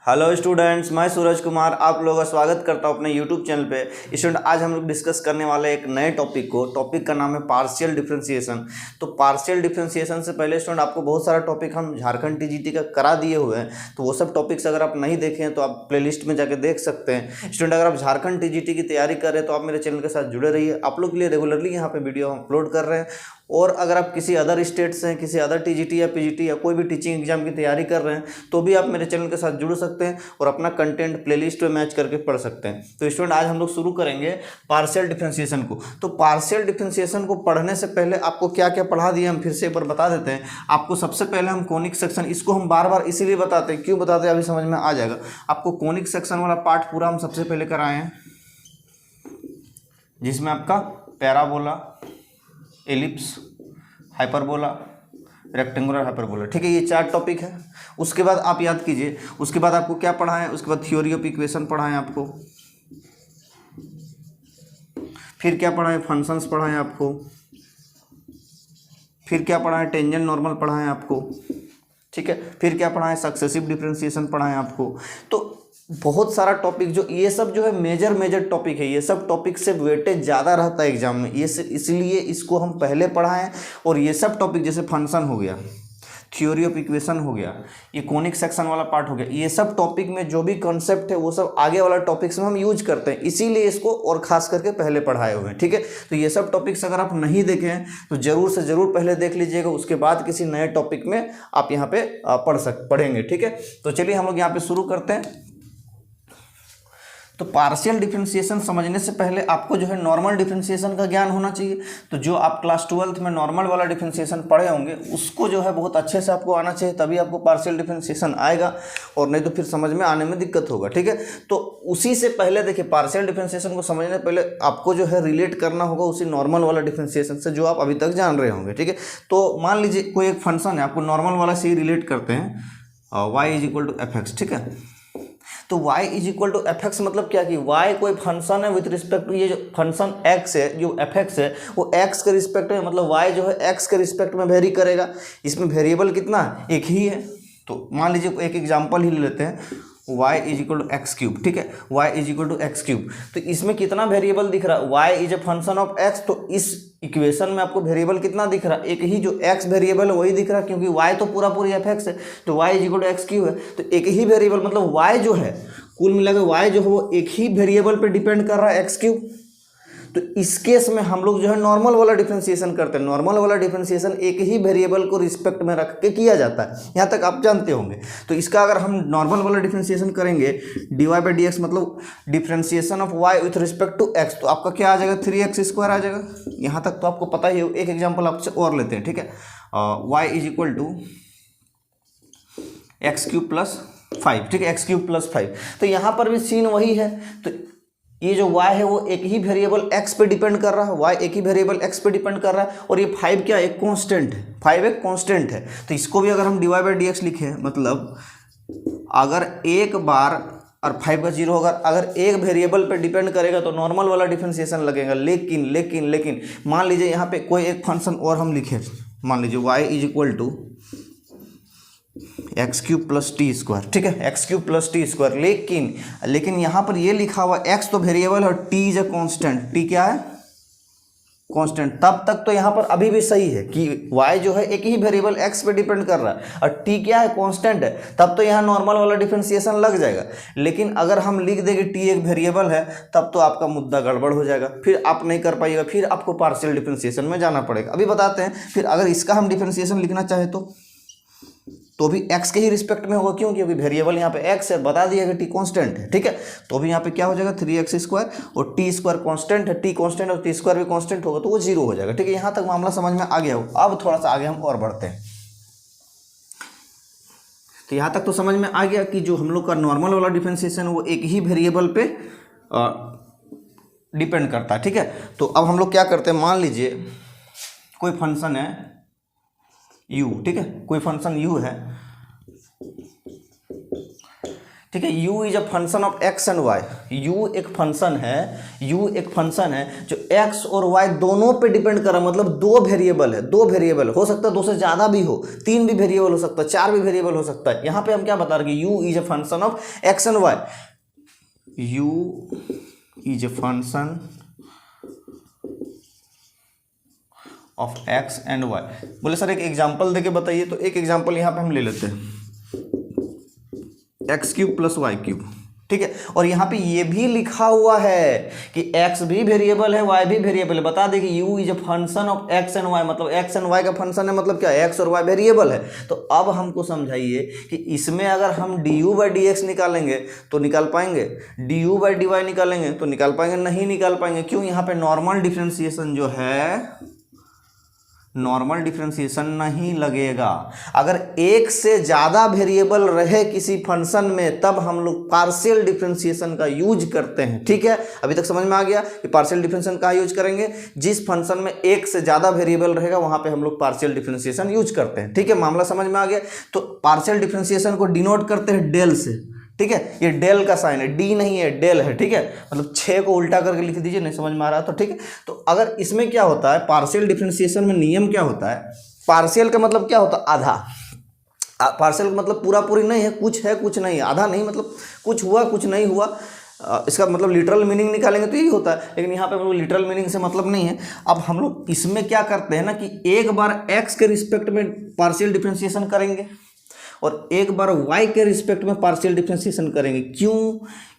Hello students, मैं सूरज कुमार आप लोगों का स्वागत करता हूं अपने यूट्यूब चैनल पे। स्टूडेंट, आज हम लोग डिस्कस करने वाले एक नए टॉपिक का नाम है पार्शियल डिफरेंशिएशन। तो पार्शियल डिफरेंशिएशन से पहले स्टूडेंट आपको बहुत सारा टॉपिक हम झारखंड टीजीटी का करा दिए हुए हैं, तो वो सब टॉपिक्स अगर आप नहीं देखे हैं तो आप प्लेलिस्ट में जाकर देख सकते हैं। स्टूडेंट, अगर आप झारखंड टीजीटी की तैयारी कर रहे हैं तो आप मेरे चैनल के साथ जुड़े रहिए। आप लोग के लिए रेगुलरली यहाँ पे वीडियो हम अपलोड कर रहे हैं। और अगर आप किसी अदर स्टेट से हैं, किसी अदर टीजीटी या पीजीटी या कोई भी टीचिंग एग्जाम की तैयारी कर रहे हैं, तो भी आप मेरे चैनल के साथ जुड़ सकते हैं और अपना कंटेंट प्लेलिस्ट पे मैच करके पढ़ सकते हैं। तो स्टूडेंट, आज हम लोग शुरू करेंगे पार्शियल डिफरेंशिएशन को। तो पार्शियल डिफरेंशिएशन को पढ़ने से पहले आपको क्या क्या पढ़ा दिए हम फिर से एक बार बता देते हैं। आपको सबसे पहले हम कोनिक सेक्शन, इसको हम बार बार इसीलिए बताते हैं, क्यों बताते हैं अभी समझ में आ जाएगा। आपको कोनिक सेक्शन वाला पार्ट पूरा हम सबसे पहले कराए हैं, जिसमें आपका parabola, ellipse, hyperbola, rectangular, hyperbola, ठीक है। ये 4 टॉपिक है। उसके बाद आप याद कीजिए, उसके बाद आपको क्या पढ़ा है, उसके बाद थ्योरी ऑफ इक्वेशन पढ़ा है आपको, फिर क्या पढ़ा है, फंक्शंस पढ़ा है आपको, फिर क्या पढ़ा है, टेंजेंट नॉर्मल पढ़ा है आपको, ठीक है। फिर क्या पढ़ा है, सक्सेसिव डिफरेंशिएशन पढ़ा है आपको। तो बहुत सारा टॉपिक, जो ये सब जो है मेजर टॉपिक है, ये सब टॉपिक से वेटेज ज़्यादा रहता है एग्जाम में, ये इसलिए इसको हम पहले पढ़ाएं। और ये सब टॉपिक जैसे फंक्शन हो गया, थ्योरी ऑफ इक्वेशन हो गया, ये कोनिक सेक्शन वाला पार्ट हो गया, ये सब टॉपिक में जो भी कॉन्सेप्ट है वो सब आगे वाला टॉपिक्स में हम यूज करते हैं, इसीलिए इसको और खास करके पहले पढ़ाए हुए हैं, ठीक है। तो ये सब टॉपिक्स अगर आप नहीं देखे हैं तो जरूर से जरूर पहले देख लीजिएगा, उसके बाद किसी नए टॉपिक में आप यहाँ पे पढ़ेंगे, ठीक है। तो चलिए हम लोग यहाँ पे शुरू करते हैं। तो पार्शियल डिफरेंशिएशन समझने से पहले आपको जो है नॉर्मल डिफरेंशिएशन का ज्ञान होना चाहिए। तो जो आप क्लास 12th में नॉर्मल वाला डिफरेंशिएशन पढ़े होंगे उसको जो है बहुत अच्छे से आपको आना चाहिए, तभी आपको पार्शियल डिफरेंशिएशन आएगा, और नहीं तो फिर समझ में आने में दिक्कत होगा, ठीक है। तो उसी से पहले देखिए, पार्शियल डिफरेंशिएशन को समझने से पहले आपको जो है रिलेट करना होगा उसी नॉर्मल वाला डिफरेंशिएशन से, जो आप अभी तक जान रहे होंगे, ठीक है। तो मान लीजिए कोई एक फंक्शन है, आपको नॉर्मल वाला से ही रिलेट करते हैं, y is equal to F X, ठीक है। तो y is equal to F X मतलब क्या कि y कोई फंक्शन है विथ रिस्पेक्ट टू, ये जो फंक्शन x है, जो एफ एक्स है वो x के रिस्पेक्ट में, मतलब y जो है x के रिस्पेक्ट में वेरी करेगा। इसमें वेरिएबल कितना है, एक ही है। तो मान लीजिए एक एग्जांपल ही ले लेते हैं, y is equal to X cube, ठीक है। y is equal to X cube, तो इसमें कितना वेरिएबल दिख रहा है, y is a function of x। तो इस इक्वेशन में आपको वेरिएबल कितना दिख रहा है, एक ही, जो x वेरिएबल है वही दिख रहा है, क्योंकि y तो पूरी एफ एक्स है, तो y is equal to X cube है। तो एक ही वेरिएबल, मतलब y जो है कुल मिलाकर y जो है वो एक ही वेरिएबल पे डिपेंड कर रहा है, एक्स क्यूब। तो इस केस में हम लोग जो है नॉर्मल वाला डिफरेंशिएशन करते हैं। नॉर्मल वाला डिफरेंशिएशन एक ही वेरिएबल को रिस्पेक्ट में रख के किया जाता है, यहाँ तक आप जानते होंगे। तो इसका अगर हम नॉर्मल वाला डिफरेंशिएशन करेंगे, dy बाई डी एक्स मतलब differentiation of y with respect to x, तो आपका क्या आ जाएगा, 3x² आ जाएगा। यहाँ तक तो आपको पता ही है। एक एग्जाम्पल आपसे और लेते हैं, ठीक है। y is equal to X cube plus 5, ठीक है, एक्स क्यूब प्लस 5। तो यहाँ पर भी सीन वही है। तो ये जो y है वो एक ही वेरिएबल x पे डिपेंड कर रहा है, y एक ही वेरिएबल x पे डिपेंड कर रहा है, और ये 5 क्या, एक कांस्टेंट है, 5 एक कांस्टेंट है। तो इसको भी अगर हम dy बाई डी एक्स लिखें, मतलब अगर एक बार और 5 का 0 होगा, अगर एक वेरिएबल पे डिपेंड करेगा तो नॉर्मल वाला डिफरेंशिएशन लगेगा। लेकिन मान लीजिए यहाँ पे कोई एक फंक्शन और हम लिखे, मान लीजिए y is equal to X cube plus T square, ठीक है, X cube plus T square. लेकिन यहाँ पर ये लिखा हुआ x तो वेरिएबल है और t is a constant, t क्या है, कांस्टेंट। तब तक तो यहाँ पर अभी भी सही है कि y जो है एक ही वेरिएबल x पे डिपेंड कर रहा है और t क्या है, कांस्टेंट है, तब तो यहाँ नॉर्मल वाला डिफरेंशिएशन लग जाएगा। लेकिन अगर हम लिख देंगे t एक वेरिएबल है, तब तो आपका मुद्दा गड़बड़ हो जाएगा, फिर आप नहीं कर पाइएगा, फिर आपको पार्शियल डिफरेंशिएशन में जाना पड़ेगा। अभी बताते हैं। फिर अगर इसका हम डिफरेंशिएशन लिखना चाहे तो भी x के ही रिस्पेक्ट में होगा, क्यों, क्योंकि वेरिएबल यहाँ पे x है, बता दिया कि t कांस्टेंट है, ठीक है। तो भी यहाँ पे क्या हो जाएगा, 3x² और t स्क्वायर कांस्टेंट है, t कांस्टेंट और t स्क्वायर भी कांस्टेंट होगा, तो वो 0 हो जाएगा, ठीक है। यहाँ तक मामला समझ में आ गया हो। अब थोड़ा सा आगे हम और बढ़ते हैं। तो यहाँ तक तो समझ में आ गया कि जो हम लोग का नॉर्मल वाला डिफरेंशिएशन वो एक ही वेरिएबल पे डिपेंड करता है, ठीक है। तो अब हम लोग क्या करते हैं, मान लीजिए कोई फंक्शन है u, ठीक है, कोई फंक्शन u है, ठीक है। u is a function of x and y, u एक फंक्शन है जो x और y दोनों पे डिपेंड कर रहा है, मतलब दो वेरिएबल हो सकता है, दो से ज़्यादा भी हो, तीन भी वेरिएबल हो सकता है, चार भी वेरिएबल हो सकता है। यहाँ पे हम क्या बता रहे हैं कि u is a function of x and y, u is a function of x and y। बोले सर एक एग्जाम्पल देके बताइए, तो एक एग्जाम्पल यहाँ पे हम ले लेते हैं, X cube plus Y cube, ठीक है। और यहाँ पे ये भी लिखा हुआ है कि x भी वेरिएबल है, y भी वेरिएबल है। बता दें कि u is a function of x and y, मतलब x एंड y का फंक्शन है, मतलब क्या x और y वेरिएबल है। तो अब हमको समझाइए कि इसमें अगर हम du/dx निकालेंगे तो निकाल पाएंगे, du/dy निकालेंगे तो निकाल पाएंगे? नहीं निकाल पाएंगे। क्यों? यहाँ पे नॉर्मल डिफरेंशिएशन जो है, नॉर्मल डिफरेंशिएशन नहीं लगेगा। अगर एक से ज़्यादा वेरिएबल रहे किसी फंक्शन में तब हम लोग पार्शियल डिफरेंशिएशन का यूज करते हैं, ठीक है। अभी तक समझ में आ गया कि पार्शियल डिफरेंशिएशन का यूज करेंगे, जिस फंक्शन में एक से ज़्यादा वेरिएबल रहेगा वहाँ पे हम लोग पार्शियल डिफरेंशिएशन यूज करते हैं, ठीक है। मामला समझ में आ गया। तो पार्शियल डिफरेंशिएशन को डिनोट करते हैं डेल से, ठीक है। ये डेल का साइन है, डी नहीं है, डेल है, ठीक है। मतलब 6 को उल्टा करके लिख दीजिए, नहीं समझ में आ रहा तो ठीक है। तो अगर इसमें क्या होता है, पार्शियल डिफरेंशिएशन में नियम क्या होता है, पार्शियल का मतलब क्या होता है? आधा। पार्शियल का मतलब पूरा पूरी नहीं है, कुछ नहीं है, आधा नहीं, मतलब कुछ हुआ कुछ नहीं हुआ। इसका मतलब लिटरल मीनिंग निकालेंगे तो यही होता है, लेकिन यहाँ पे हम लोग लिटरल मीनिंग से मतलब नहीं है। अब हम लोग इसमें क्या करते हैं ना कि एक बार x के रिस्पेक्ट में पार्शियल डिफरेंशिएशन करेंगे और एक बार y के रिस्पेक्ट में पार्शियल डिफरेंशिएशन करेंगे। क्यों?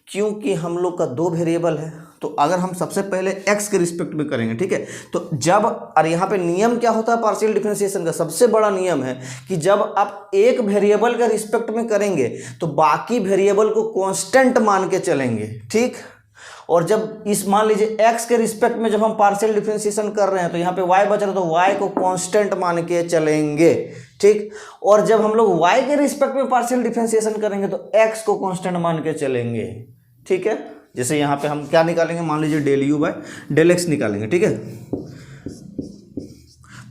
क्योंकि हम लोग का दो वेरिएबल है। तो अगर हम सबसे पहले x के रिस्पेक्ट में करेंगे, ठीक है, तो जब, और यहाँ पे नियम क्या होता है पार्शियल डिफरेंशिएशन का, सबसे बड़ा नियम है कि जब आप एक वेरिएबल के रिस्पेक्ट में करेंगे तो बाकी वेरिएबल को कांस्टेंट मान के चलेंगे, ठीक। और जब इस मान लीजिए x के रिस्पेक्ट में जब हम पार्शियल डिफरेंशिएशन कर रहे हैं तो यहाँ पे y बच रहा है तो y को कांस्टेंट मान के चलेंगे, ठीक। और जब हम लोग y के रिस्पेक्ट में पार्शियल डिफरेंशिएशन करेंगे तो x को कांस्टेंट मान के चलेंगे, ठीक है। जैसे यहाँ पे हम क्या निकालेंगे, मान लीजिए डेल u/डेल x निकालेंगे, ठीक है।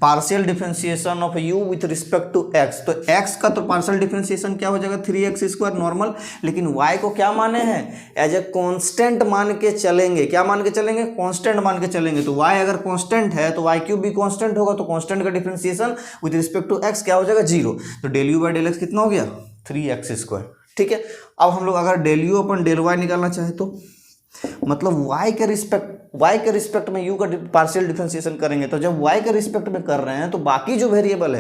Partial differentiation of u with respect to x, तो x का तो पार्शियल डिफरेंशिएशन क्या हो जाएगा, 3x² नॉर्मल, लेकिन y को क्या माने हैं, एज ए कांस्टेंट मान के चलेंगे। क्या मान के चलेंगे? कांस्टेंट मान के चलेंगे। तो y अगर कांस्टेंट है तो y³ भी कांस्टेंट होगा, तो कांस्टेंट का differentiation with respect to x क्या हो जाएगा, 0। तो डेल u/डेल x कितना हो गया, 3x², ठीक है। अब हम लोग अगर डेल u/डेल y निकालना चाहे तो मतलब y के रिस्पेक्ट में u का पार्शियल डिफरेंशिएशन करेंगे। तो जब y के रिस्पेक्ट में कर रहे हैं तो बाकी वेरिएबल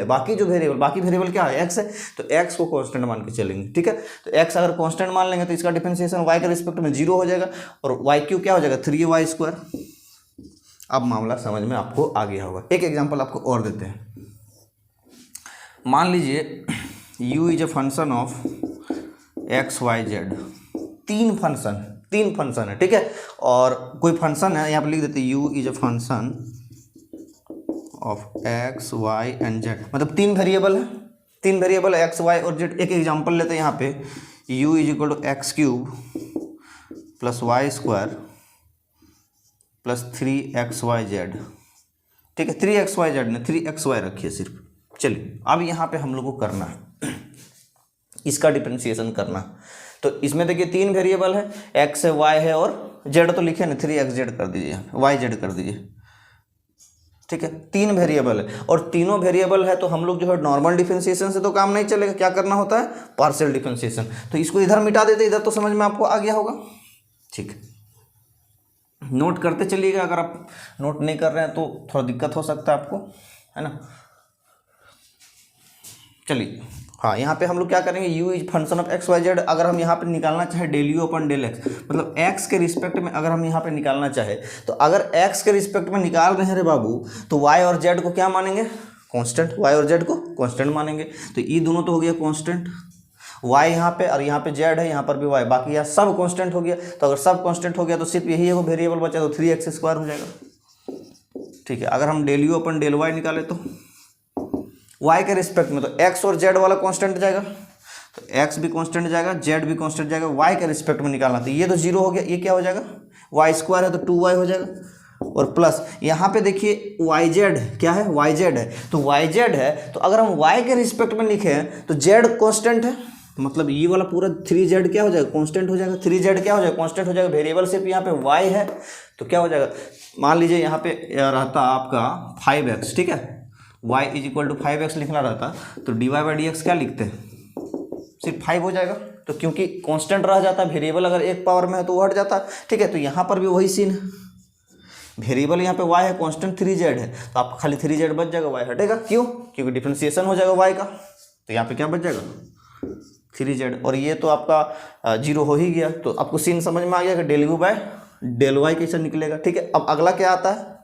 क्या है, x है, तो x को कांस्टेंट मान के चलेंगे, ठीक है। तो x अगर कांस्टेंट मान लेंगे तो इसका डिफरेंशिएशन y के रिस्पेक्ट में 0 हो जाएगा और y³ क्या हो जाएगा, 3y²। अब मामला समझ में आपको आ गया होगा। एक एग्जाम्पल आपको और देते हैं। मान लीजिए u is a function of x y z, तीन फंक्शन है, ठीक है। और कोई फंक्शन है, यहाँ पे लिख देते हैं u is a function of x y and z, मतलब तीन वेरिएबल है x y और z। एक एग्जांपल लेते हैं यहाँ पे, u is equal to x³ plus y² plus 3xyz, ठीक है। 3xyz ने 3xy रखिए सिर्फ। चलिए अब यहाँ पे हम लोग को करना है, इसका डिफरेंशिएशन करना। तो इसमें देखिए तीन वेरिएबल है, x है, y है और z तो लिखे ना, 3xz कर दीजिए, yz कर दीजिए, ठीक है। तीन वेरिएबल है और तीनों वेरिएबल है तो हम लोग जो है नॉर्मल डिफरेंशिएशन से तो काम नहीं चलेगा, क्या करना होता है, पार्शियल डिफरेंशिएशन। तो इसको इधर मिटा देते, इधर तो समझ में आपको आ गया होगा, ठीक। नोट करते चलिएगा, अगर आप नोट नहीं कर रहे हैं तो थोड़ा दिक्कत हो सकता है आपको, है ना। चलिए हाँ, यहाँ पे हम लोग क्या करेंगे, u is function of x y z। अगर हम यहाँ पे निकालना चाहे डेल u/डेल x, मतलब x के रिस्पेक्ट में अगर हम यहाँ पे निकालना चाहे तो अगर x के रिस्पेक्ट में निकाल रहे हैं रे बाबू तो y और z को क्या मानेंगे, कांस्टेंट। y और z को कांस्टेंट मानेंगे। तो ये दोनों तो हो गया कांस्टेंट, y यहाँ पे और यहाँ पे z है, यहाँ पर भी y, बाकी यहाँ सब कांस्टेंट हो गया। तो अगर सब कांस्टेंट हो गया तो सिर्फ यही एगो वेरिएबल बचा, तो 3x² हो जाएगा, ठीक है। अगर हम डेल u/डेल y निकाले तो y के रिस्पेक्ट में तो x और z वाला कांस्टेंट जाएगा, तो x भी कांस्टेंट जाएगा, z भी कांस्टेंट जाएगा। y के रिस्पेक्ट में निकालना तो ये तो 0 हो गया, ये क्या हो जाएगा, y² है तो 2y हो जाएगा। और प्लस यहाँ पे देखिए yz क्या है, yz है, तो yz है तो अगर हम y के रिस्पेक्ट में लिखे हैं तो z कांस्टेंट है, तो मतलब ये वाला पूरा 3z क्या हो जाएगा, कांस्टेंट हो जाएगा। 3z क्या हो जाएगा, कांस्टेंट हो जाएगा। वेरिएबल सिर्फ यहाँ पे y है, तो क्या हो जाएगा, मान लीजिए यहाँ पे रहता आपका 5x, ठीक है, y is equal to 5x लिखना रहता, तो dy/dx क्या लिखते हैं, सिर्फ 5 हो जाएगा। तो क्योंकि कांस्टेंट रह जाता है, वेरिएबल अगर एक पावर में है तो वो हट जाता है, ठीक है। तो यहाँ पर भी वही सीन है, वेरिएबल यहाँ पे y है, कांस्टेंट 3z है, तो आपका खाली 3z बच जाएगा, y हटेगा। क्यों, क्योंकि डिफरेंशिएशन हो जाएगा y का, तो यहाँ पे क्या बच जाएगा 3z, और ये तो आपका 0 हो ही गया। तो आपको सीन समझ में आ गया कि डेल u/डेल y कैसे निकलेगा, ठीक है। अब अगला क्या आता है,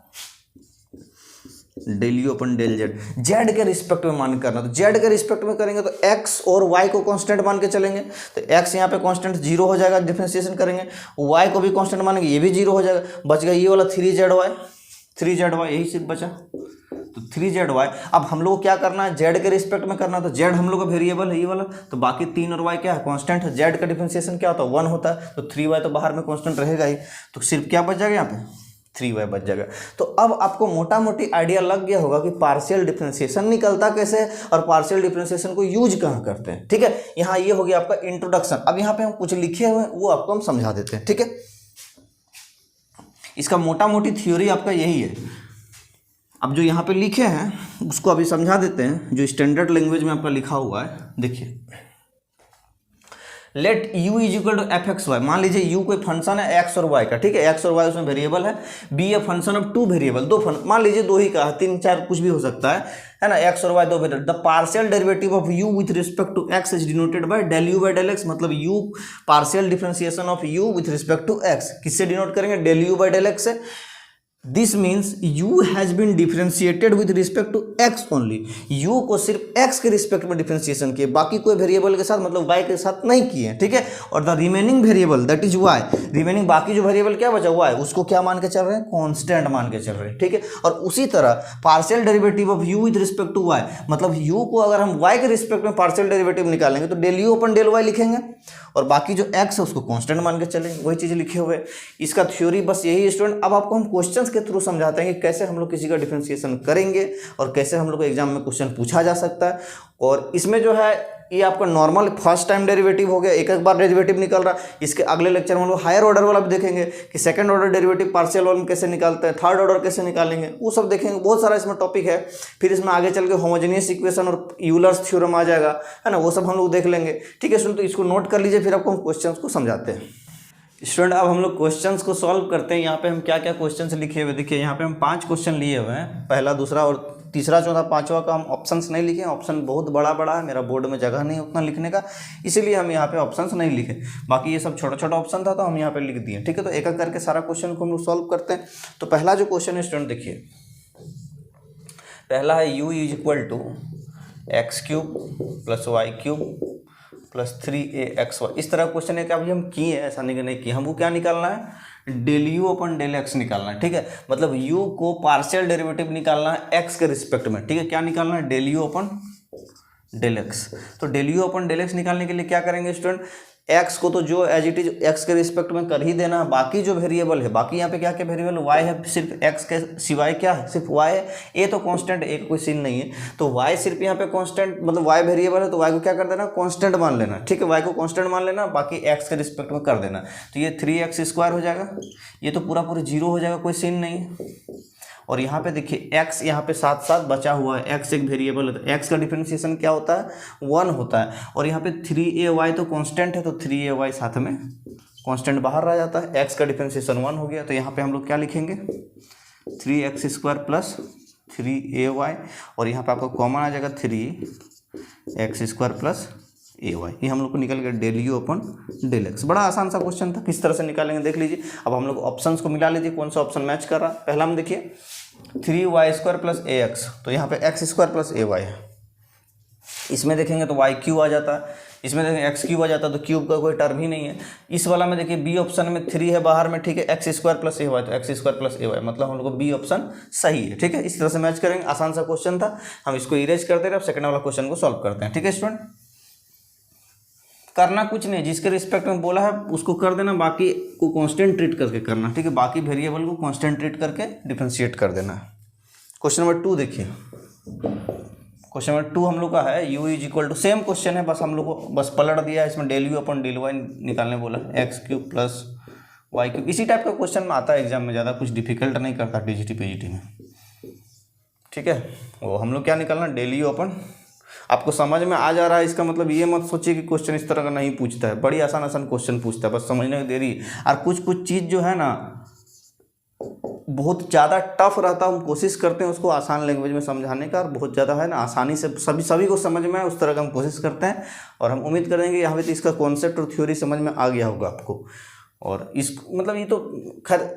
del you upon del Z के रिस्पेक्ट में मान करना। तो जेड के रिस्पेक्ट में करेंगे तो एक्स और वाई को कांस्टेंट मान के चलेंगे, तो एक्स यहाँ पे कांस्टेंट 0 हो जाएगा, डिफरेंशिएशन करेंगे, वाई को भी कांस्टेंट मानेंगे, ये भी 0 हो जाएगा, बच गया ये वाला 3zy यही सिर्फ बचा। तो 3zy अब हम लोग को क्या करना है, जेड के रिस्पेक्ट में करना है, तो जेड हम लोग का वेरिएबल है ये वाला, तो बाकी 3 और वाई क्या है, कांस्टेंट है। जेड का डिफरेंशिएशन क्या होता है, 1 होता है, तो 3y तो बाहर में कांस्टेंट रहेगा ही, तो सिर्फ क्या बच जाएगा यहाँ पे 3y बच जाएगा। तो अब आपको मोटा मोटी आइडिया लग गया होगा कि पार्शियल डिफरेंशिएशन निकलता कैसे है और पार्शियल डिफरेंशिएशन को यूज कहाँ करते हैं, ठीक है। यहाँ ये हो गया आपका इंट्रोडक्शन। अब यहाँ पे हम कुछ लिखे हुए हैं वो आपको हम समझा देते हैं, ठीक है। इसका मोटा मोटी थ्योरी आपका यही है। अब जो यहाँ पे लिखे हैं उसको अभी समझा देते हैं, जो स्टैंडर्ड लैंग्वेज में आपका लिखा हुआ है। देखिए, let u is equal to F X Y, मान लीजिए u कोई फंक्शन है x और y का, ठीक है, x और y उसमें वेरिएबल है, b A function of 2 variable, मान लीजिए 2 ही का है, 3 4 कुछ भी हो सकता है ना, x और y 2 variable. The partial derivative of u with respect to x is denoted by del u by del x, मतलब u partial differentiation of u with respect to x किससे डिनोट करेंगे, del u by del x से। This means u has been differentiated with respect to x only, u को सिर्फ x के respect में differentiation किए, बाकी कोई वेरिएबल के साथ मतलब y के साथ नहीं किए, ठीक है। और the remaining variable that is y, remaining बाकी जो वेरिएबल क्या बचा y, उसको क्या मान के चल रहे हैं, कांस्टेंट मान के चल रहे हैं, ठीक है। और उसी तरह partial derivative of u with respect to y, मतलब u को अगर हम y के रिस्पेक्ट में पार्शियल डेरिवेटिव निकालेंगे तो डेल u अपन डेल y लिखेंगे, और बाकी जो x है उसको कांस्टेंट मान के चलेंगे, वही चीज़ लिखे हुए। इसका थ्योरी बस यही है स्टूडेंट। अब आपको हम क्वेश्चंस के थ्रू समझाते हैं कि कैसे हम लोग किसी का डिफरेंशिएशन करेंगे और कैसे हम लोग को एग्जाम में क्वेश्चन पूछा जा सकता है। और इसमें जो है ये आपका नॉर्मल फर्स्ट टाइम डेरिवेटिव हो गया, एक एक बार डेरिवेटिव निकल रहा है। इसके अगले लेक्चर में हम लोग हायर ऑर्डर वाला भी देखेंगे कि सेकंड ऑर्डर डेरिवेटिव पार्शियल वाला में कैसे निकालते हैं, थर्ड ऑर्डर कैसे निकालेंगे, वो सब देखेंगे। बहुत सारा इसमें टॉपिक है। फिर इसमें आगे चल के होमोजेनियस इक्वेशन और यूलर्स थ्योरम आ जाएगा, है ना, वो सब हम लोग देख लेंगे, ठीक है स्टूडेंट। तो इसको नोट कर लीजिए, फिर आपको हम क्वेश्चन को समझाते हैं। स्टूडेंट अब हम लोग क्वेश्चंस को सॉल्व करते हैं। यहाँ पे हम क्या क्या क्वेश्चंस लिखे हुए, देखिए यहाँ पे हम 5 क्वेश्चन लिए हुए हैं, पहला दूसरा और तीसरा चौथा पांचवा का हम ऑप्शंस नहीं लिखे। ऑप्शन बहुत बड़ा बड़ा है, मेरा बोर्ड में जगह नहीं उतना लिखने का, इसीलिए हम यहाँ पे ऑप्शंस नहीं लिखे। बाकी ये सब छोटा छोटा ऑप्शन था तो हम यहाँ पे लिख दिए, ठीक है। तो एक एक करके सारा क्वेश्चन को हम लोग सॉल्व करते हैं। तो पहला जो क्वेश्चन है स्टूडेंट देखिए, पहला है u is equal to x³ + y³ + 3axy। इस तरह क्वेश्चन है कि अभी हम किए, ऐसा नहीं किए, हमको क्या निकालना है, डेल u अपन डेल x निकालना है, ठीक है। मतलब u को पार्शियल डेरिवेटिव निकालना है x के रिस्पेक्ट में, ठीक है। क्या निकालना है, डेल u अपन डेल x। तो डेल u अपन डेल x निकालने के लिए क्या करेंगे स्टूडेंट, x को तो जो एज इट इज x के रिस्पेक्ट में कर ही देना। बाकी जो वेरिएबल है, बाकी यहाँ पे क्या क्या वेरिएबल y है, सिर्फ x के सिवाय क्या है, सिर्फ y है। a तो कांस्टेंट, एक कोई सीन नहीं है, तो y सिर्फ यहाँ पे कांस्टेंट, मतलब y वेरिएबल है तो y को क्या कर देना, कांस्टेंट मान लेना, ठीक है। y को कांस्टेंट मान लेना, बाकी x के रिस्पेक्ट में कर देना। तो ये 3x² हो जाएगा, ये तो पूरा 0 हो जाएगा, कोई सीन नहीं है। और यहाँ पे देखिए x यहाँ पे साथ साथ बचा हुआ है, x एक वेरिएबल है तो x का डिफरेंशिएशन क्या होता है, 1 होता है। और यहाँ पे 3ay तो कांस्टेंट है, तो 3ay साथ में कांस्टेंट बाहर रह जाता है, x का डिफरेंशिएशन 1 हो गया। तो यहाँ पे हम लोग क्या लिखेंगे, 3x² + 3ay, और यहाँ पे आपका कॉमन आ जाएगा 3x² + ay। ये हम लोग को निकल गया डेल u अपन डेल x। बड़ा आसान सा क्वेश्चन था, किस तरह से निकालेंगे देख लीजिए। अब हम लोग ऑप्शंस को मिला लीजिए, कौन सा ऑप्शन मैच कर रहा है। पहला हम देखिए 3y² + ax, तो यहाँ पे x² + ay है। इसमें देखेंगे तो y³ आ जाता है, इसमें देखेंगे x³ आ जाता है, तो क्यूब का कोई टर्म ही नहीं है। इस वाला में देखिए बी ऑप्शन में 3 है बाहर में, ठीक है, x² + ay, तो x² + ay, मतलब हम लोग को बी ऑप्शन सही है, ठीक है। इस तरह से मैच करेंगे, आसान सा क्वेश्चन था, हम इसको इरेज करते रहे। अब सेकंड वाला क्वेश्चन को सॉल्व करते हैं, ठीक है स्टूडेंट। करना कुछ नहीं, जिसके रिस्पेक्ट में बोला है उसको कर देना, बाकी को कांस्टेंट ट्रीट करके करना, ठीक है। बाकी वेरिएबल को कांस्टेंट ट्रीट करके डिफरेंशिएट कर देना। क्वेश्चन नंबर 2 देखिए, क्वेश्चन नंबर 2 हम लोग का है u is equal to, same question है, बस हम लोग को बस पलट दिया है, इसमें del you upon del Y निकालने बोला, X cube plus Y cube. इसी टाइप का क्वेश्चन में आता है एग्जाम में, ज़्यादा कुछ डिफिकल्ट नहीं करता डीजीटी पीजीटी में, ठीक है। वो हम लोग क्या निकालना, डेल यू अपन, आपको समझ में आ जा रहा है, इसका मतलब ये मत सोचिए कि क्वेश्चन इस तरह का नहीं पूछता है, बड़ी आसान आसान क्वेश्चन पूछता है, बस समझने में देरी। और कुछ कुछ चीज़ जो है ना बहुत ज़्यादा टफ रहता है, हम कोशिश करते हैं उसको आसान लैंग्वेज में समझाने का, और बहुत ज़्यादा है ना आसानी से सभी को समझ में आए उस तरह का हम कोशिश करते हैं। और हम उम्मीद करेंगे यहाँ पे तो इसका कॉन्सेप्ट और थ्योरी समझ में आ गया होगा आपको। और इस मतलब ये तो खैर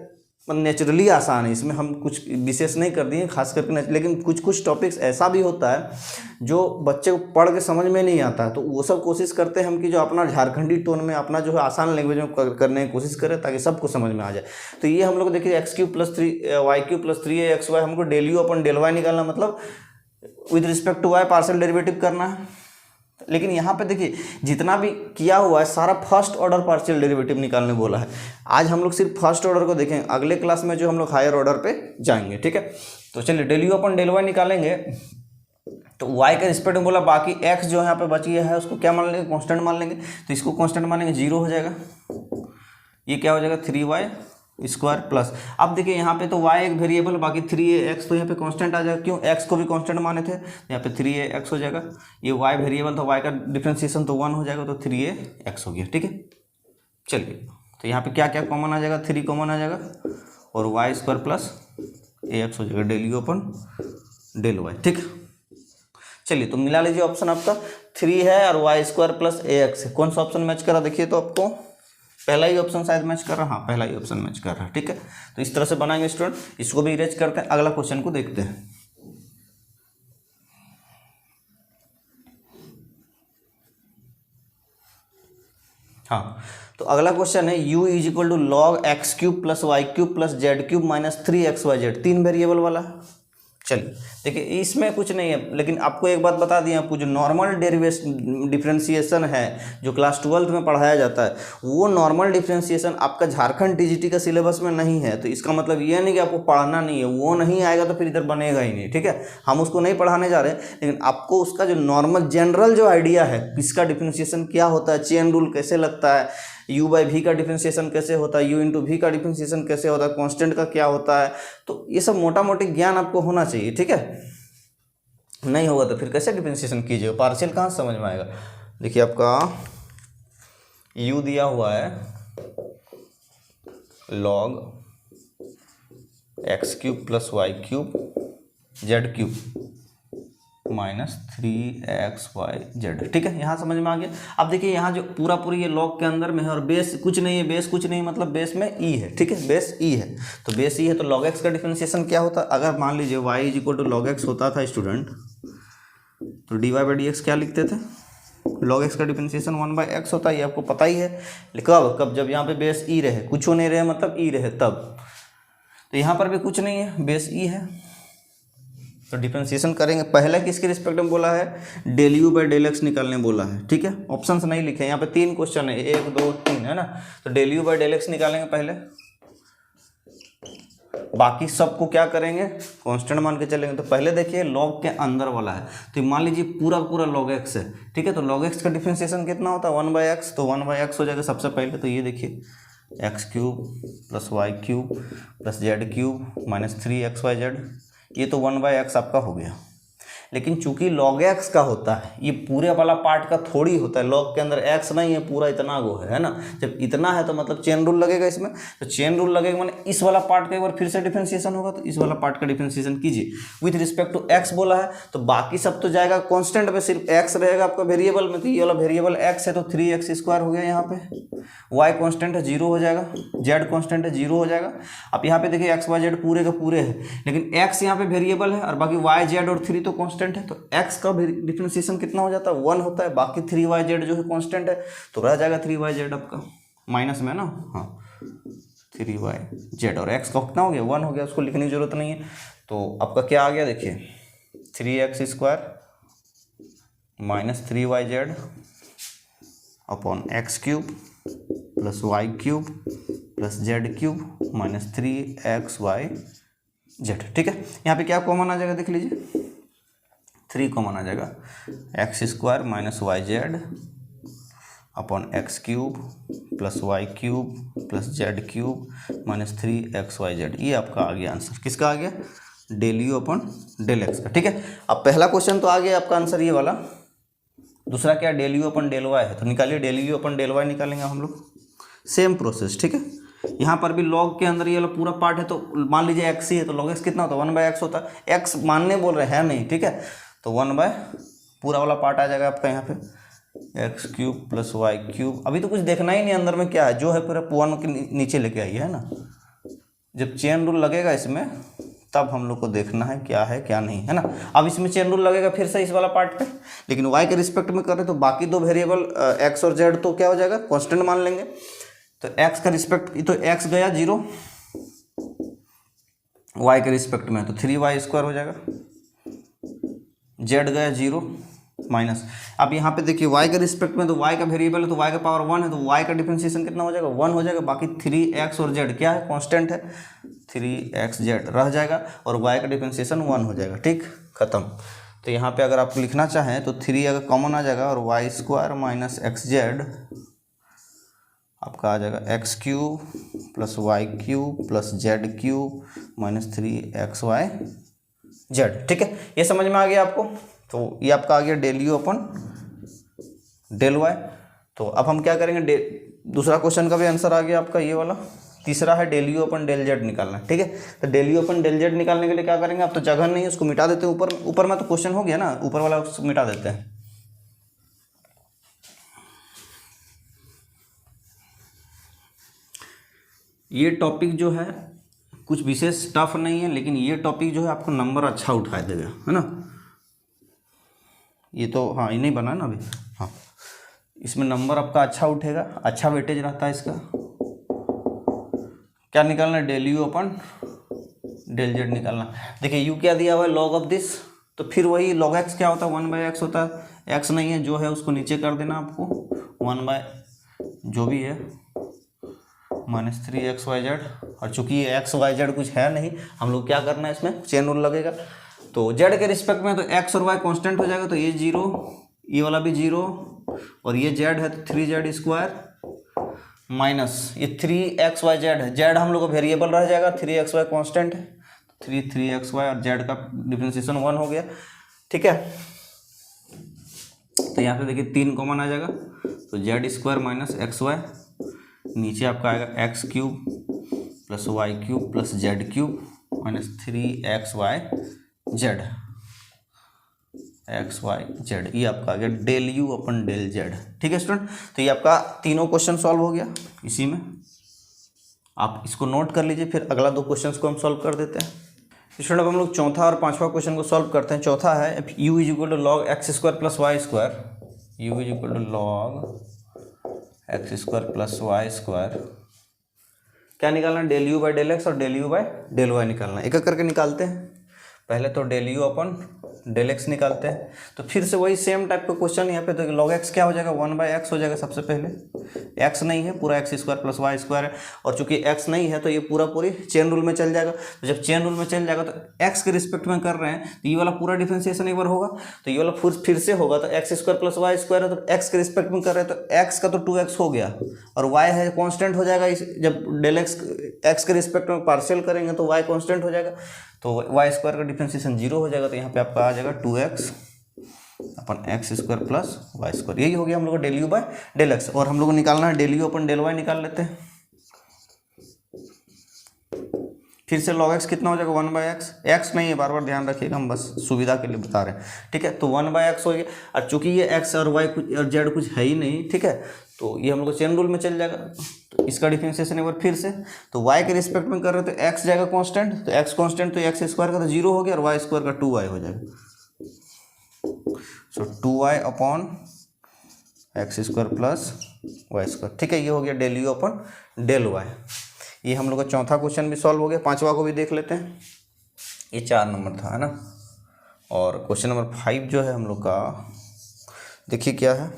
नेचुरली आसान है, इसमें हम कुछ विशेष नहीं कर दिए खास करके, लेकिन कुछ कुछ टॉपिक्स ऐसा भी होता है जो बच्चे को पढ़ के समझ में नहीं आता है, तो वो सब कोशिश करते हैं हम कि जो अपना झारखंडी टोन में अपना जो है आसान लैंग्वेज में करने की कोशिश करें ताकि सबको समझ में आ जाए। तो ये हम लोग देखिए x cube plus 3 y cube plus 3 x y, हमको del you upon del y निकालना, मतलब with respect to y partial derivative करना है। लेकिन यहाँ पे देखिए जितना भी किया हुआ है सारा फर्स्ट ऑर्डर पार्शियल डेरिवेटिव निकालने बोला है। आज हम लोग सिर्फ फर्स्ट ऑर्डर को देखें, अगले क्लास में जो हम लोग हायर ऑर्डर पे जाएंगे, ठीक है। तो चलिए del you upon del Y निकालेंगे, तो y के रिस्पेक्ट में बोला, बाकी x जो यहाँ पे बची है उसको क्या मान लेंगे, कांस्टेंट मान लेंगे, तो इसको कांस्टेंट मानेंगे 0 हो जाएगा, ये क्या हो जाएगा 3y स्क्वायर प्लस। अब देखिए यहाँ पे तो y एक वेरिएबल, बाकी 3x तो यहाँ पे कांस्टेंट आ जाएगा, क्यों x को भी कांस्टेंट माने थे, यहाँ पे 3x हो जाएगा, ये y वेरिएबल तो y का डिफ्रेंशिएशन तो 1 हो जाएगा, तो 3x हो गया, ठीक है। चलिए तो यहाँ पे क्या क्या कॉमन आ जाएगा, 3 कॉमन आ जाएगा, और y स्क्वायर प्लस ax हो जाएगा, del you upon del Y, ठीक है। चलिए तो मिला लीजिए, ऑप्शन आपका 3 है और वाई स्क्वायर प्लस ax है, कौन सा ऑप्शन मैच कर रहा देखिए, तो आपको पहला ही ऑप्शन शायद मैच कर रहा, हाँ पहला ही ऑप्शन मैच कर रहा है, ठीक है। तो इस तरह से बनाएंगे स्टूडेंट, इसको भी इरेज करते हैं, अगला क्वेश्चन को देखते हैं। हाँ तो अगला क्वेश्चन है u is equal to log X cube plus Y cube plus Z cube minus 3xyz, 3 variable वाला है। चलिए देखिए इसमें कुछ नहीं है, लेकिन आपको एक बात बता दिए, आपको जो नॉर्मल डिफरेंशिएशन है जो क्लास 12 में पढ़ाया जाता है, वो नॉर्मल डिफरेंशिएशन आपका झारखंड टीजीटी का सिलेबस में नहीं है। तो इसका मतलब ये नहीं कि आपको पढ़ना नहीं है, वो नहीं आएगा तो फिर इधर बनेगा ही नहीं, ठीक है। हम उसको नहीं पढ़ाने जा रहे हैं, लेकिन आपको उसका जो नॉर्मल जनरल जो आइडिया है किसका डिफरेंशिएशन क्या होता है, चेन रूल कैसे लगता है, u बाई वी का डिफरेंशिएशन कैसे होता है, u इंटू वी का डिफरेंशिएशन कैसे होता है, कांस्टेंट का क्या होता है, तो ये सब मोटा मोटी ज्ञान आपको होना चाहिए, ठीक है। नहीं होगा तो फिर कैसे डिफरेंशिएशन कीजिएगा, पार्शियल कहाँ समझ में आएगा। देखिए आपका u दिया हुआ है log X cube plus Y cube Z cube minus 3xyz, ठीक है, यहाँ समझ में आ गया। अब देखिए यहाँ जो पूरा ये लॉग के अंदर में है और बेस कुछ नहीं है, बेस कुछ नहीं मतलब बेस में e है, ठीक है, बेस e है, तो बेस e है, तो log x का डिफरेंशिएशन क्या होता है, अगर मान लीजिए y is equal to log X होता था स्टूडेंट, तो dy बाई डी एक्स क्या लिखते थे, log x का डिफरेंशिएशन 1/x होता है, ये आपको पता ही है। कब जब यहाँ पे बेस e रहे, कुछ नहीं रहे मतलब e रहे तब, तो यहाँ पर भी कुछ नहीं है, बेस e है, तो डिफरेंशिएशन करेंगे। पहले किसके रिस्पेक्ट में बोला है, del you by del X निकालने बोला है, ठीक है। ऑप्शंस नहीं लिखे, यहाँ पे 3 क्वेश्चन है, 1 2 3 है ना, तो del you by del X निकालेंगे पहले, बाकी सबको क्या करेंगे कांस्टेंट मान के चलेंगे। तो पहले देखिए लॉग के अंदर वाला है, तो मान लीजिए पूरा लॉग एक्स है, ठीक है, तो लॉग एक्स का डिफरेंशिएशन कितना होता है 1/x, तो 1/x हो जाएगा सबसे पहले। तो ये देखिए x cube plus Y cube plus Z cube minus 3xyz, ये तो 1/x आपका हो गया। लेकिन चूंकि log x का होता है, ये पूरे वाला पार्ट का थोड़ी होता है, log के अंदर x नहीं है, पूरा इतना गो है ना, जब इतना है तो मतलब चेन रूल लगेगा इसमें, तो चेन रूल लगेगा माने इस वाला पार्ट का एक बार फिर से डिफरेंशिएशन होगा, तो इस वाला पार्ट का डिफरेंशिएशन कीजिए विथ रिस्पेक्ट टू x बोला है, तो बाकी सब तो जाएगा कांस्टेंट में, सिर्फ x रहेगा आपका वेरिएबल में, तो ये वाला वेरिएबल x है तो 3x स्क्वायर हो गया, यहाँ पे y कांस्टेंट है 0 हो जाएगा, z कांस्टेंट है 0 हो जाएगा। अब यहाँ पे देखिए x y z पूरे का पूरे है, लेकिन x यहाँ पे वेरिएबल है और बाकी y z और 3 तो कांस्टेंट है, तो x का डिफरेंशिएशन कितना हो जाता है 1 होता है, बाकी 3yz जो है कांस्टेंट है, तो रह जाएगा 3yz आपका माइनस में ना, हाँ 3yz, और x का कितना हो गया 1 हो गया, उसको लिखने की जरूरत नहीं है। तो आपका क्या आ गया देखिए 3x square minus 3yz upon X cube plus Y cube plus Z cube minus 3xyz, ठीक है। यहाँ पे क्या कॉमन आ जाएगा देख लीजिए 3 कॉमन आ जाएगा, x square minus Y Z upon X cube plus Y cube plus Z cube minus 3xyz। ये आपका आ गया आंसर। किसका आ गया? Del U upon del X का। ठीक है, अब पहला क्वेश्चन तो आ गया आपका आंसर ये वाला। दूसरा क्या? Del you upon del Y है, तो निकालिए del you upon del Y निकालेंगे हम लोग। Same process. ठीक है, यहाँ पर भी लॉग के अंदर ये वाला पूरा पार्ट है, तो मान लीजिए एक्स ही है, तो लॉग एक्स कितना होता है? 1/x होता है। एक्स मानने बोल रहे हैं नहीं, ठीक है, तो 1/ पूरा वाला पार्ट आ जाएगा आपका यहाँ पे, X cube plus Y cube. अभी तो कुछ देखना ही नहीं अंदर में क्या है, जो है पूरा 1 के नीचे लेके आइए, है ना। जब चेन रूल लगेगा इसमें तब हम लोग को देखना है क्या है क्या नहीं, है ना। अब इसमें चेन रूल लगेगा फिर से इस वाला पार्ट पे, लेकिन y के रिस्पेक्ट में कर रहे तो बाकी दो वेरिएबल x और z तो क्या हो जाएगा? कांस्टेंट मान लेंगे। तो x का रिस्पेक्ट, तो x गया 0, y के रिस्पेक्ट में तो 3y² हो जाएगा, z गया 0 माइनस। अब यहाँ पे देखिए y के रिस्पेक्ट में तो y का वेरिएबल है, तो y का पावर 1 है, तो y का डिफरेंशिएशन कितना हो जाएगा? 1 हो जाएगा। बाकी 3x और z क्या है? कांस्टेंट है, 3xz रह जाएगा, और y का डिफरेंशिएशन 1 हो जाएगा। ठीक, खत्म। तो यहाँ पे अगर आप लिखना चाहें तो 3 अगर कॉमन आ जाएगा, और y² माइनस xz आपका आ जाएगा X cube plus Y cube plus Z cube minus 3xyz। ठीक है, ये समझ में आ गया आपको। तो ये आपका आ गया del you upon del Y. तो अब हम क्या करेंगे? दूसरा क्वेश्चन का भी आंसर आ गया आपका ये वाला। तीसरा है del you upon del Z निकालना। ठीक है, तो del you upon del Z निकालने के लिए क्या करेंगे? अब तो जगह नहीं है, उसको मिटा देते हैं। ऊपर में तो क्वेश्चन हो गया ना, ऊपर वाला उसको मिटा देते हैं। ये टॉपिक जो है कुछ विशेष टफ नहीं है, लेकिन ये टॉपिक जो है आपको नंबर अच्छा उठा देगा, है ना। ये तो हाँ, ये नहीं बना ना अभी। हाँ, इसमें नंबर आपका अच्छा उठेगा, अच्छा वेटेज रहता है इसका। क्या निकालना है? Del you upon del Z निकालना। देखिए यू क्या दिया हुआ है? लॉग ऑफ दिस, तो फिर वही लॉग एक्स क्या होता है? 1/x होता है। एक्स नहीं है, जो है उसको नीचे कर देना आपको, 1/ जो भी है माइनस 3xyz। और चूंकि ये xyz कुछ है नहीं, हम लोग क्या करना है? इसमें चेन रूल लगेगा। तो z के रिस्पेक्ट में तो x और y कांस्टेंट हो जाएगा, तो ये 0, ये वाला भी 0, और ये z है तो 3z² माइनस ये 3xyz है। z हम लोग को वेरिएबल रह जाएगा, 3xy कांस्टेंट है, 3xy, और z का डिफरेंशिएशन 1 हो गया। ठीक है, तो यहाँ पे देखिए 3 कॉमन आ जाएगा, तो z² माइनस xy, नीचे आपका आएगा X cube plus Y cube plus Z cube minus 3xyz। ये आपका आ गया del you upon del Z. ठीक है स्टूडेंट, तो ये आपका तीनों क्वेश्चन सॉल्व हो गया। इसी में आप इसको नोट कर लीजिए, फिर अगला 2 क्वेश्चन को हम सॉल्व कर देते हैं। स्टूडेंट अब हम लोग चौथा और 5वां क्वेश्चन को सॉल्व करते हैं। चौथा है u = log x² plus y², u = log x² plus y²। क्या निकालना है? Del you by del x और del you by del y निकालना है। एक एक करके निकालते हैं। पहले तो del you upon del x निकालते हैं, तो फिर से वही सेम टाइप का क्वेश्चन यहाँ पे। तो लॉग एक्स क्या हो जाएगा? 1/x हो जाएगा। सबसे पहले एक्स नहीं है, पूरा x² प्लस y² है, और चूंकि x नहीं है तो ये पूरी चेन रूल में चल जाएगा। तो जब चेन रूल में चल जाएगा तो x के रिस्पेक्ट में कर रहे हैं, तो ये वाला पूरा डिफरेंशिएशन एक बार होगा, तो ये वाला फिर से होगा। तो x² प्लस y² है, तो x के रिस्पेक्ट में कर रहे हैं, तो x का तो 2x हो गया, और y है कॉन्स्टेंट हो जाएगा। जब डेल x के रिस्पेक्ट में पार्शियल करेंगे तो y कॉन्स्टेंट हो जाएगा, तो y² का डिफरेंशिएशन 0 हो जाएगा। तो यहाँ पे आपका आ जाएगा 2x अपन x² प्लस y²। यही हो गया हम लोग का del U by del x. और हम लोग को निकालना है del you upon del Y. निकाल लेते हैं। फिर से log x कितना हो जाएगा? 1/x। x नहीं है, बार बार ध्यान रखिएगा, हम बस सुविधा के लिए बता रहे हैं। ठीक है, तो 1/x हो गया, और चूंकि ये x और y कुछ और z कुछ है ही नहीं, ठीक है, तो ये हम लोग को चेन रूल में चल जाएगा। तो इसका डिफरेंशिएशन एक बार फिर से, तो y के रिस्पेक्ट में कर रहे हैं तो x जाएगा कांस्टेंट, तो x कांस्टेंट, तो x² का तो 0 हो गया, और y² का 2y हो जाएगा। So 2y upon x² plus y²। ठीक है, ये हो गया del U upon del Y. ये हम लोग का चौथा क्वेश्चन भी सॉल्व हो गया। 5वां को भी देख लेते हैं। ये 4 नंबर था, है ना। और क्वेश्चन नंबर 5 जो है हम लोग का, देखिए क्या है।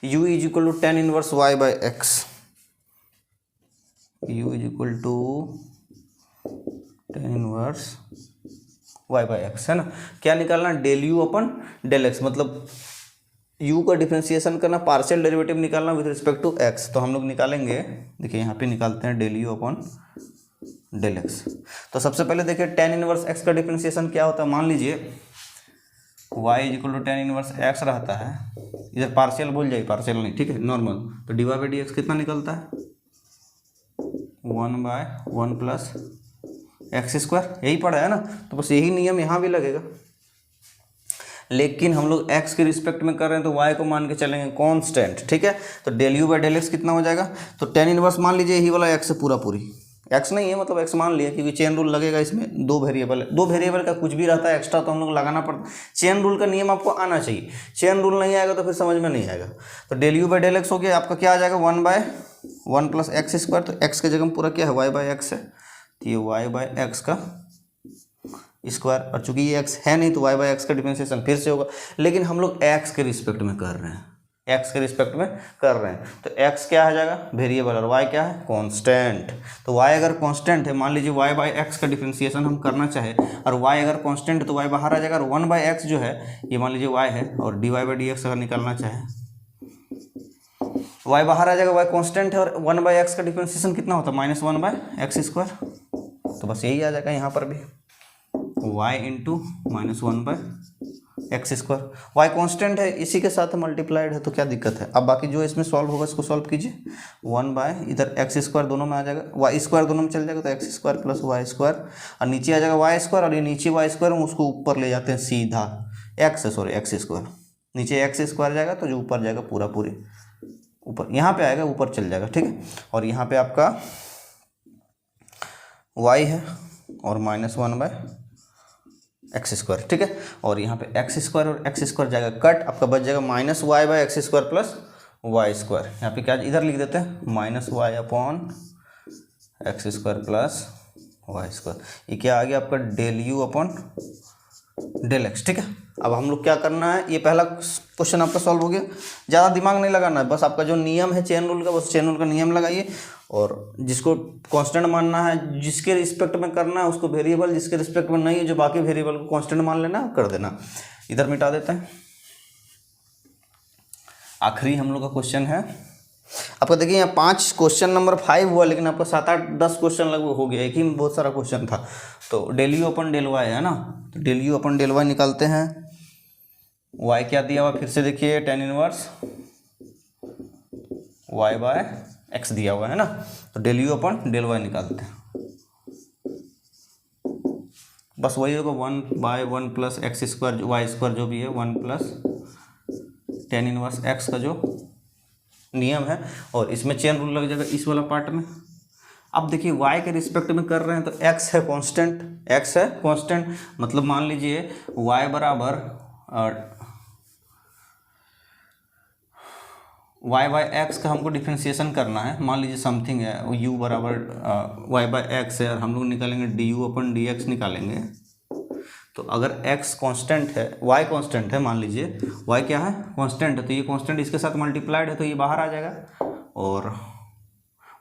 u = tan inverse y by X. u = tan inverse Y by x, है ना। क्या निकालना, del you upon del X, मतलब u का डिफ्रेंशिएशन करना, पार्शियल डेरिवेटिव निकालना विद रिस्पेक्ट टू x। तो हम लोग निकालेंगे, देखिए यहाँ पे निकालते हैं del you upon del X. तो सबसे पहले देखिए टेन इनवर्स x का डिफ्रेंशिएशन क्या होता है। मान लीजिए y equal to tan inverse x रहता है, इधर पार्शियल भूल जाइए, पार्शियल नहीं, ठीक है, नॉर्मल। तो D Y by D X कितना निकलता है, 1/1 प्लस एक्स स्क्वायर, यही पढ़ा है ना। तो बस यही नियम यहाँ भी लगेगा, लेकिन हम लोग x के रिस्पेक्ट में कर रहे हैं तो y को मान के चलेंगे कांस्टेंट, ठीक है। तो del you by del X कितना हो जाएगा, तो टेन इनवर्स मान लीजिए यही वाला x से पूरा पूरी, x नहीं है मतलब x मान लिया, क्योंकि चेन रूल लगेगा इसमें, दो वेरिएबल है, दो वेरिएबल का कुछ भी रहता है एक्स्ट्रा तो हम लोग लगाना पड़ता। चेन रूल का नियम आपको आना चाहिए, चेन रूल नहीं आएगा तो फिर समझ में नहीं आएगा। तो del you by del X हो गया आपका, क्या आ जाएगा 1/1 प्लस एक्स स्क्वायर। तो x के जगह पूरा क्या है, y बाई एक्स है, तो ये y बाई एक्स का स्क्वायर, और चूंकि ये x है नहीं तो y बाई एक्स का डिफरेंशिएशन फिर से होगा, लेकिन हम लोग x के रिस्पेक्ट में कर रहे हैं, x के रिस्पेक्ट में कर रहे हैं। तो x क्या आ जाएगा, वेरिएबल, और y क्या है, कांस्टेंट। तो y अगर कांस्टेंट है, मान लीजिए y बाई एक्स का डिफरेंशिएशन हम करना चाहे और y अगर कांस्टेंट है तो y बाहर आ जाएगा, और 1 बाई एक्स जो है ये मान लीजिए y है, और dy बाई डी एक्स अगर निकालना चाहे y बाहर आ जाएगा, y कांस्टेंट है, और 1 बाई एक्स का डिफरेंशिएशन कितना होता है, -1 बाई एक्स स्क्वायर। तो बस यही आ जाएगा यहाँ पर भी, y into -1 by x square. Y constant है, इसी के साथ मल्टीप्लाइड है, तो क्या दिक्कत है। अब बाकी जो इसमें सॉल्व होगा इसको सॉल्व कीजिए, 1 बाय इधर एक्स स्क्वायर दोनों में आ जाएगा, वाई स्क्वायर दोनों में चल जाएगा, तो X square plus Y square, और नीचे आ जाएगा वाई स्क्वायर, और ये नीचे वाई स्क्वायर हम उसको ऊपर ले जाते हैं सीधा, एक्स स्क्वायर, नीचे एक्स स्क्वायर जाएगा तो जो ऊपर जाएगा पूरा पूरी ऊपर यहाँ पे आएगा, ऊपर चल जाएगा, ठीक है। और यहाँ पे आपका y है और -1 बाय एक्स स्क्वायर, ठीक है। और यहाँ पे एक्स स्क्वायर और एक्स स्क्वायर जाएगा कट, आपका बच जाएगा -y by x square plus Y square. यहाँ पे क्या इधर लिख देते हैं, -y upon x square plus Y square. ये क्या आ गया आपका, del U upon del X, ठीक है। अब हम लोग क्या करना है, ये पहला क्वेश्चन आपका सॉल्व हो गया, ज़्यादा दिमाग नहीं लगाना है, बस आपका जो नियम है चेन रूल का, बस चेन रूल का नियम लगाइए, और जिसको कांस्टेंट मानना है, जिसके रिस्पेक्ट में करना है उसको वेरिएबल, जिसके रिस्पेक्ट में नहीं है जो बाकी वेरिएबल को कांस्टेंट मान लेना, कर देना। इधर मिटा देते हैं। आखिरी हम लोग का क्वेश्चन है आपका, देखिए यहाँ 5 क्वेश्चन नंबर 5 हुआ, लेकिन आपका 7, 8, 10 क्वेश्चन लगभग हो गया, एक ही में बहुत सारा क्वेश्चन था। तो del you upon del Y है ना, तो del you upon del Y निकालते हैं। वाई क्या दिया हुआ फिर से देखिए, tan inverse Y by X दिया हुआ है ना, तो del you upon del Y निकालते हैं। बस वही होगा 1/1 plus X square Y square जो भी है, 1 प्लस tan इनवर्स एक्स का जो नियम है, और इसमें चेन रूल लग जाएगा इस वाला पार्ट में। अब देखिए y के रिस्पेक्ट में कर रहे हैं तो x है कांस्टेंट, x है कांस्टेंट, मतलब मान लीजिए y बराबर y बाई एक्स का हमको डिफ्रेंशिएशन करना है। मान लीजिए समथिंग है, u बराबर y बाई एक्स है, और हम लोग निकालेंगे D you upon D x निकालेंगे। तो अगर x कांस्टेंट है, y कांस्टेंट है, मान लीजिए y क्या है, कांस्टेंट है, तो ये कांस्टेंट इसके साथ मल्टीप्लाइड है तो ये बाहर आ जाएगा, और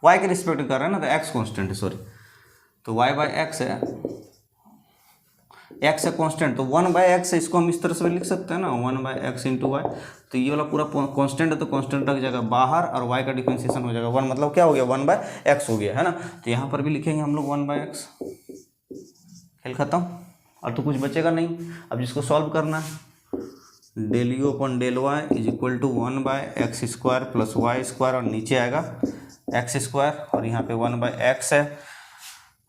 y के रिस्पेक्ट कर रहे हैं ना, तो x कांस्टेंट है, सॉरी, तो y बाई एक्स है, x है कांस्टेंट, तो 1 बाई एक्स है, इसको हम इस तरह से भी लिख सकते हैं ना, 1 बाई एक्स इंटू वाई। तो ये वाला पूरा कांस्टेंट है तो कांस्टेंट रख जाएगा बाहर, और y का डिफरेंशिएशन हो जाएगा 1, मतलब क्या हो गया, 1 बाई एक्स हो गया, है ना। तो यहाँ पर भी लिखेंगे हम लोग 1 बाई एक्स, खेल खत्म, और तो कुछ बचेगा नहीं। अब जिसको सॉल्व करना है, del you upon del y is equal to 1 by x square plus Y square, और नीचे आएगा एक्स स्क्वायर, और यहाँ पे 1 बाई एक्स है,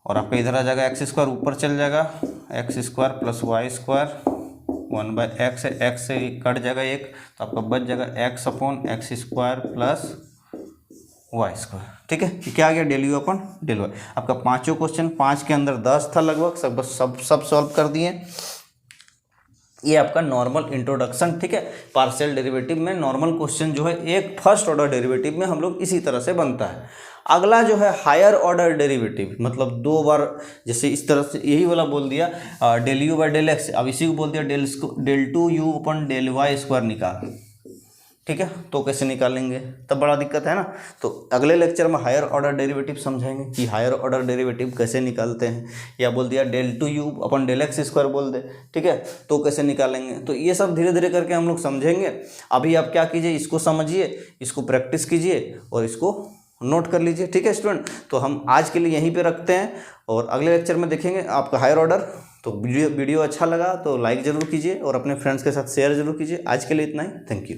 और आपका इधर आ जाएगा एक्स स्क्वायर, ऊपर चल जाएगा x square plus Y square, 1 by x है, एक्स से कट जाएगा एक, तो आपका बच जाएगा x upon x square plus Y square, ठीक है। ये क्या आ गया, del you upon del y. आपका पांचों क्वेश्चन, 5 के अंदर 10 था लगभग, सब सॉल्व कर दिए। ये आपका नॉर्मल इंट्रोडक्शन, ठीक है। पार्शियल डेरिवेटिव में नॉर्मल क्वेश्चन जो है एक फर्स्ट ऑर्डर डेरिवेटिव में हम लोग इसी तरह से बनता है। अगला जो है हायर ऑर्डर डेरिवेटिव, मतलब 2 बार, जैसे इस तरह से यही वाला बोल दिया del you by del x, अब इसी को बोल दिया del 2 u upon del y square निकाल, ठीक है, तो कैसे निकालेंगे, तब बड़ा दिक्कत है ना। तो अगले लेक्चर में हायर ऑर्डर डेरिवेटिव समझाएंगे कि हायर ऑर्डर डेरिवेटिव कैसे निकालते हैं, या बोल दिया del two u upon del x square बोल दे, ठीक है, तो कैसे निकालेंगे। तो ये सब धीरे धीरे करके हम लोग समझेंगे। अभी आप क्या कीजिए, इसको समझिए, इसको प्रैक्टिस कीजिए और इसको नोट कर लीजिए, ठीक है स्टूडेंट। तो हम आज के लिए यहीं पे रखते हैं और अगले लेक्चर में देखेंगे आपका हायर ऑर्डर। तो वीडियो अच्छा लगा तो लाइक ज़रूर कीजिए और अपने फ्रेंड्स के साथ शेयर ज़रूर कीजिए। आज के लिए इतना ही, थैंक यू।